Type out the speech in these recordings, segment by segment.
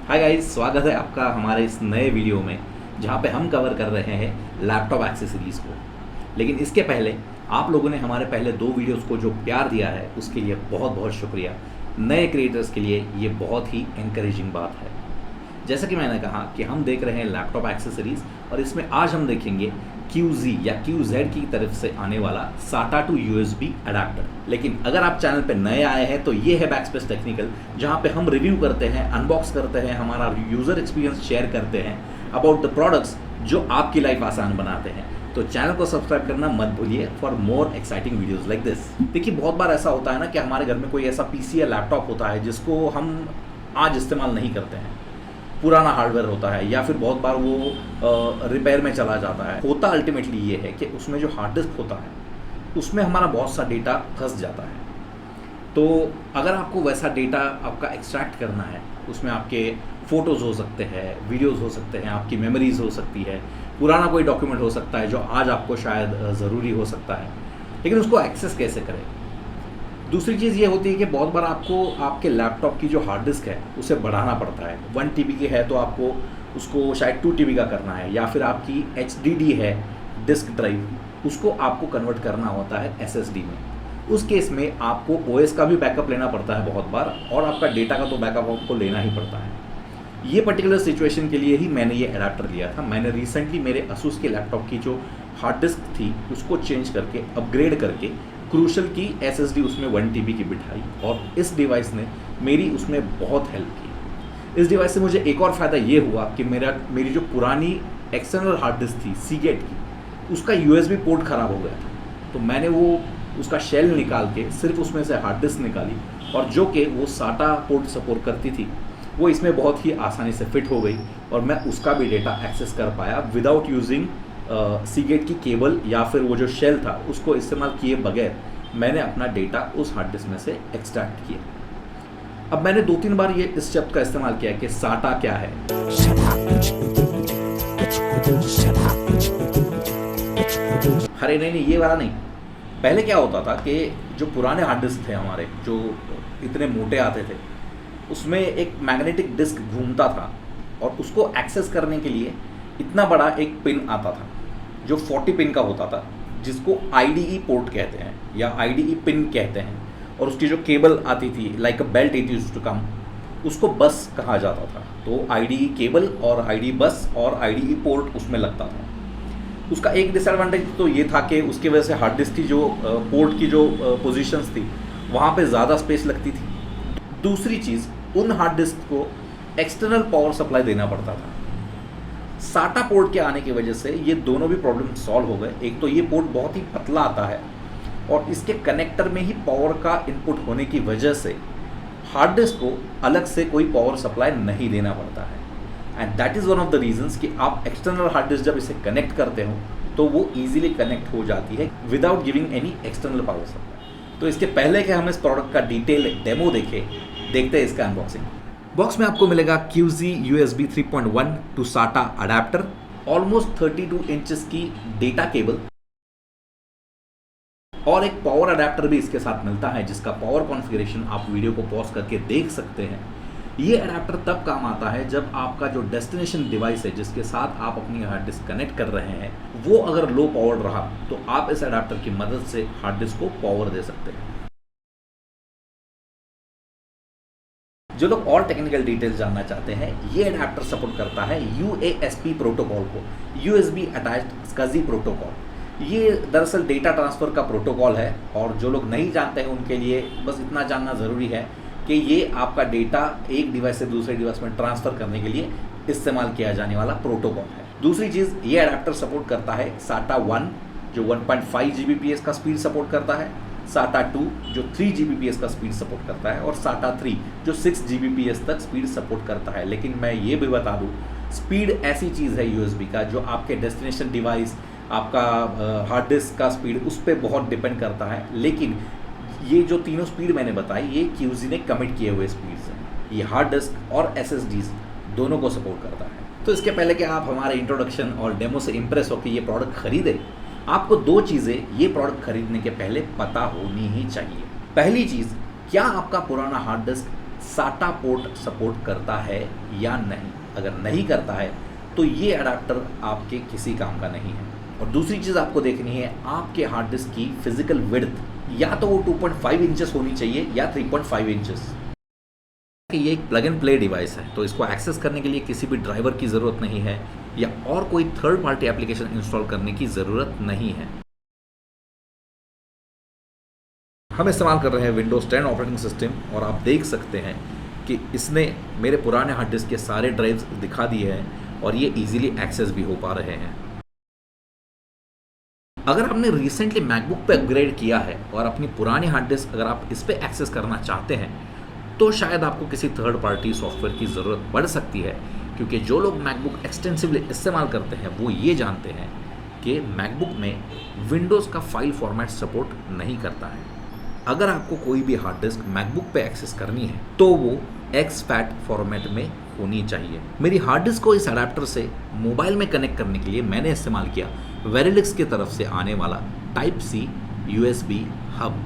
Hi guys, स्वागत है आपका हमारे इस नए वीडियो में जहाँ पे हम कवर कर रहे हैं लैपटॉप एक्सेसरीज़ को। लेकिन इसके पहले आप लोगों ने हमारे पहले 2 वीडियोस को जो प्यार दिया है उसके लिए बहुत बहुत शुक्रिया। नए क्रिएटर्स के लिए ये बहुत ही एनकरेजिंग बात है। जैसा कि मैंने कहा कि हम देख रहे हैं लैपटॉप एक्सेसरीज़ और इसमें आज हम देखेंगे QZ या QZ की तरफ से आने वाला SATA टू USB अडाप्टर। लेकिन अगर आप चैनल पे नए आए हैं तो ये है बैकस्पेस टेक्निकल, जहाँ पे हम रिव्यू करते हैं, अनबॉक्स करते हैं, हमारा यूज़र एक्सपीरियंस शेयर करते हैं अबाउट द प्रोडक्ट्स जो आपकी लाइफ आसान बनाते हैं। तो चैनल को सब्सक्राइब करना मत भूलिए for more exciting videos like this. देखिए, बहुत बार ऐसा होता है ना कि हमारे घर में कोई ऐसा PC या लैपटॉप होता है जिसको हम आज इस्तेमाल नहीं करते हैं, पुराना हार्डवेयर होता है या फिर बहुत बार वो रिपेयर में चला जाता है। होता अल्टीमेटली ये है कि उसमें जो हार्ड डिस्क होता है उसमें हमारा बहुत सा डेटा फंस जाता है। तो अगर आपको वैसा डेटा आपका एक्सट्रैक्ट करना है, उसमें आपके फ़ोटोज़ हो सकते हैं, वीडियोज़ हो सकते हैं, आपकी मेमोरीज़ हो सकती है, पुराना कोई डॉक्यूमेंट हो सकता है जो आज आपको शायद ज़रूरी हो सकता है, लेकिन उसको एक्सेस कैसे करें। दूसरी चीज़ ये होती है कि बहुत बार आपको आपके लैपटॉप की जो हार्ड डिस्क है उसे बढ़ाना पड़ता है। 1 TB की है तो आपको उसको शायद 2 TB का करना है, या फिर आपकी HDD है डिस्क ड्राइव, उसको आपको कन्वर्ट करना होता है SSD में। उस केस में आपको OS का भी बैकअप लेना पड़ता है बहुत बार, और आपका डेटा का तो बैकअप आपको लेना ही पड़ता है। ये पर्टिकुलर सिचुएशन के लिए ही मैंने ये अडाप्टर लिया था। मैंने रिसेंटली मेरे Asus के लैपटॉप की जो हार्ड डिस्क थी उसको चेंज करके, अपग्रेड करके क्रूशल की SSD उसमें 1 TB की बिठाई, और इस डिवाइस ने मेरी उसमें बहुत हेल्प की। इस डिवाइस से मुझे एक और फ़ायदा ये हुआ कि मेरी जो पुरानी एक्सटर्नल हार्ड डिस्क थी सीगेट की, उसका USB पोर्ट ख़राब हो गया था। तो मैंने वो उसका शेल निकाल के सिर्फ उसमें से हार्ड डिस्क निकाली, और जो कि वो SATA पोर्ट सपोर्ट करती थी, वो इसमें बहुत ही आसानी से फिट हो गई, और मैं उसका भी डेटा एक्सेस कर पाया विदाउट यूजिंग सीगेट की केबल या फिर वो जो शेल था उसको इस्तेमाल किए बगैर मैंने अपना डेटा उस हार्ड डिस्क में से एक्सट्रैक्ट किया। अब मैंने 2-3 बार ये इस शब्द का इस्तेमाल किया कि SATA क्या है। अरे नहीं, ये वाला नहीं। पहले क्या होता था कि जो पुराने हार्ड डिस्क थे हमारे, जो इतने मोटे आते थे, उसमें एक मैग्नेटिक डिस्क घूमता था, और उसको एक्सेस करने के लिए इतना बड़ा एक पिन आता था जो 40 पिन का होता था, जिसको IDE पोर्ट कहते हैं या IDE पिन कहते हैं, और उसकी जो केबल आती थी like a belt it used to come, उसको बस कहा जाता था। तो IDE केबल और IDE बस और IDE पोर्ट उसमें लगता था। उसका एक डिसएडवांटेज तो ये था कि उसकी वजह से हार्ड डिस्क की जो पोर्ट की जो पोजीशंस थी वहाँ पे ज़्यादा स्पेस लगती थी। दूसरी चीज़, उन हार्ड डिस्क को एक्सटर्नल पावर सप्लाई देना पड़ता था। SATA पोर्ट के आने की वजह से ये दोनों भी प्रॉब्लम सॉल्व हो गए। एक तो ये पोर्ट बहुत ही पतला आता है, और इसके कनेक्टर में ही पावर का इनपुट होने की वजह से हार्ड डिस्क को अलग से कोई पावर सप्लाई नहीं देना पड़ता है। And that is one of the reasons कि आप एक्सटर्नल हार्ड डिस्क जब इसे कनेक्ट करते हो तो वो ईजिली कनेक्ट हो जाती है without giving any external power supply. तो इसके पहले कि हम इस प्रोडक्ट का डिटेल डेमो देखते हैं इसका अनबॉक्सिंग। बॉक्स में आपको मिलेगा QZ USB 3.1 to SATA adapter, almost 32 inches की डेटा केबल, और एक पावर अडाप्टर भी इसके साथ मिलता है जिसका पावर कॉन्फ़िगरेशन आप वीडियो को पॉज करके देख सकते हैं। ये अडाप्टर तब काम आता है जब आपका जो डेस्टिनेशन डिवाइस है जिसके साथ आप अपनी हार्ड डिस्क कनेक्ट कर रहे हैं वो अगर लो पावर रहा तो आप इस अडाप्टर की मदद से हार्ड डिस्क को पावर दे सकते हैं। जो लोग और टेक्निकल डिटेल्स जानना चाहते हैं, ये अडाप्टर सपोर्ट करता है UASP प्रोटोकॉल को, USB अटैच्ड SCSI प्रोटोकॉल। ये दरअसल डेटा ट्रांसफ़र का प्रोटोकॉल है, और जो लोग नहीं जानते हैं उनके लिए बस इतना जानना ज़रूरी है कि ये आपका डेटा एक डिवाइस से दूसरे डिवाइस में ट्रांसफ़र करने के लिए इस्तेमाल किया जाने वाला प्रोटोकॉल है। दूसरी चीज़, ये अडाप्टर सपोर्ट करता है SATA 1 जो 1.5 Gbps का स्पीड सपोर्ट करता है, SATA 2 जो 3 Gbps का स्पीड सपोर्ट करता है, और SATA 3 जो 6 Gbps तक स्पीड सपोर्ट करता है। लेकिन मैं ये भी बता दूँ, स्पीड ऐसी चीज़ है USB का जो आपके डेस्टिनेशन डिवाइस, आपका हार्ड डिस्क का स्पीड उस पर बहुत डिपेंड करता है। लेकिन ये जो तीनों स्पीड मैंने बताई ये QZ ने कमिट किए हुए स्पीड से, ये हार्ड डिस्क और SSDs दोनों को सपोर्ट करता है। तो इसके पहले कि आप हमारे इंट्रोडक्शन और डेमो से इम्प्रेस होकर ये प्रोडक्ट खरीदें, आपको 2 चीज़ें ये प्रोडक्ट खरीदने के पहले पता होनी ही चाहिए। पहली चीज़, क्या आपका पुराना hard disk SATA port support करता है या नहीं। अगर नहीं करता है तो ये अडाप्टर आपके किसी काम का नहीं है। और दूसरी चीज़ आपको देखनी है आपके हार्ड डिस्क की फिजिकल विड्थ, या तो वो 2.5 इंचेस होनी चाहिए या 3.5 इंचेस। ये एक प्लग एंड प्ले डिवाइस है, तो इसको एक्सेस करने के लिए किसी भी ड्राइवर की ज़रूरत नहीं है या और कोई थर्ड पार्टी एप्लीकेशन इंस्टॉल करने की ज़रूरत नहीं है। हम इस्तेमाल कर रहे हैं विंडोज़ 10 ऑपरेटिंग सिस्टम और आप देख सकते हैं कि इसने मेरे पुराने हार्ड डिस्क के सारे ड्राइव्स दिखा दिए हैं और ये इजीली एक्सेस भी हो पा रहे हैं। अगर आपने रिसेंटली मैकबुक पे अपग्रेड किया है और अपनी पुरानी हार्ड डिस्क अगर आप इस पे एक्सेस करना चाहते हैं तो शायद आपको किसी थर्ड पार्टी सॉफ्टवेयर की ज़रूरत पड़ सकती है, क्योंकि जो लोग मैकबुक एक्सटेंसिवली इस्तेमाल करते हैं वो ये जानते हैं कि मैकबुक में विंडोज़ का फाइल फॉर्मेट सपोर्ट नहीं करता है। अगर आपको कोई भी हार्ड डिस्क मैकबुक पे एक्सेस करनी है तो वो एक्सफैट फॉर्मेट में होनी चाहिए। मेरी हार्ड डिस्क को इस अडेप्टर से मोबाइल में कनेक्ट करने के लिए मैंने इस्तेमाल किया वेरिलिक्स की तरफ से आने वाला Type-C USB हब।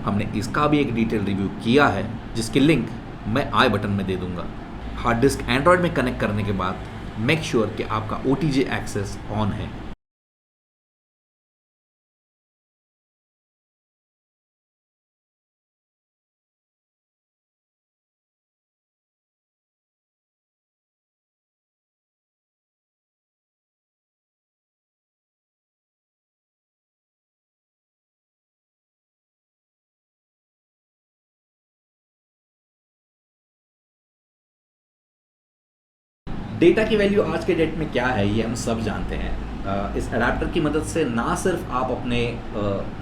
हमने इसका भी एक डिटेल रिव्यू किया है जिसकी लिंक मैं आई बटन में दे दूंगा। हार्ड डिस्क एंड्रॉयड में कनेक्ट करने के बाद मेक श्योर कि आपका OTG एक्सेस ऑन है। डेटा की वैल्यू आज के डेट में क्या है ये हम सब जानते हैं। इस अडेप्टर की मदद से ना सिर्फ आप अपने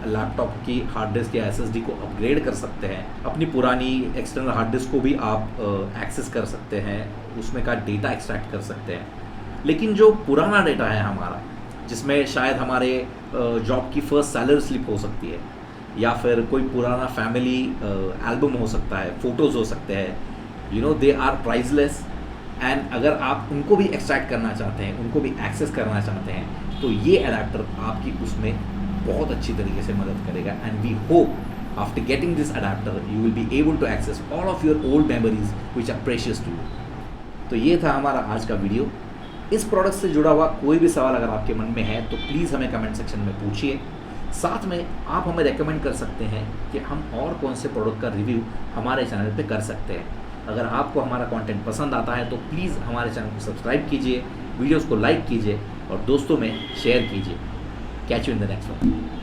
लैपटॉप की हार्ड डिस्क या SSD को अपग्रेड कर सकते हैं, अपनी पुरानी एक्सटर्नल हार्ड डिस्क को भी आप एक्सेस कर सकते हैं, उसमें का डेटा एक्सट्रैक्ट कर सकते हैं। लेकिन जो पुराना डेटा है हमारा, जिसमें शायद हमारे जॉब की फर्स्ट सैलरी स्लिप हो सकती है या फिर कोई पुराना फैमिली एल्बम हो सकता है, फ़ोटोज़ हो सकते हैं, दे आर प्राइसलेस। एंड अगर आप उनको भी एक्सट्रैक्ट करना चाहते हैं, उनको भी एक्सेस करना चाहते हैं, तो ये अडेप्टर आपकी उसमें बहुत अच्छी तरीके से मदद करेगा। And we hope after getting this adapter you will be able to access all of your old memories which are precious to you. तो ये था हमारा आज का वीडियो। इस प्रोडक्ट से जुड़ा हुआ कोई भी सवाल अगर आपके मन में है तो प्लीज़ हमें कमेंट सेक्शन में पूछिए। साथ में आप हमें रेकमेंड कर सकते हैं कि हम और कौन से प्रोडक्ट का रिव्यू हमारे चैनल पे कर सकते हैं। अगर आपको हमारा कंटेंट पसंद आता है तो प्लीज़ हमारे चैनल को सब्सक्राइब कीजिए, वीडियोस को लाइक कीजिए और दोस्तों में शेयर कीजिए। Catch you in the next one.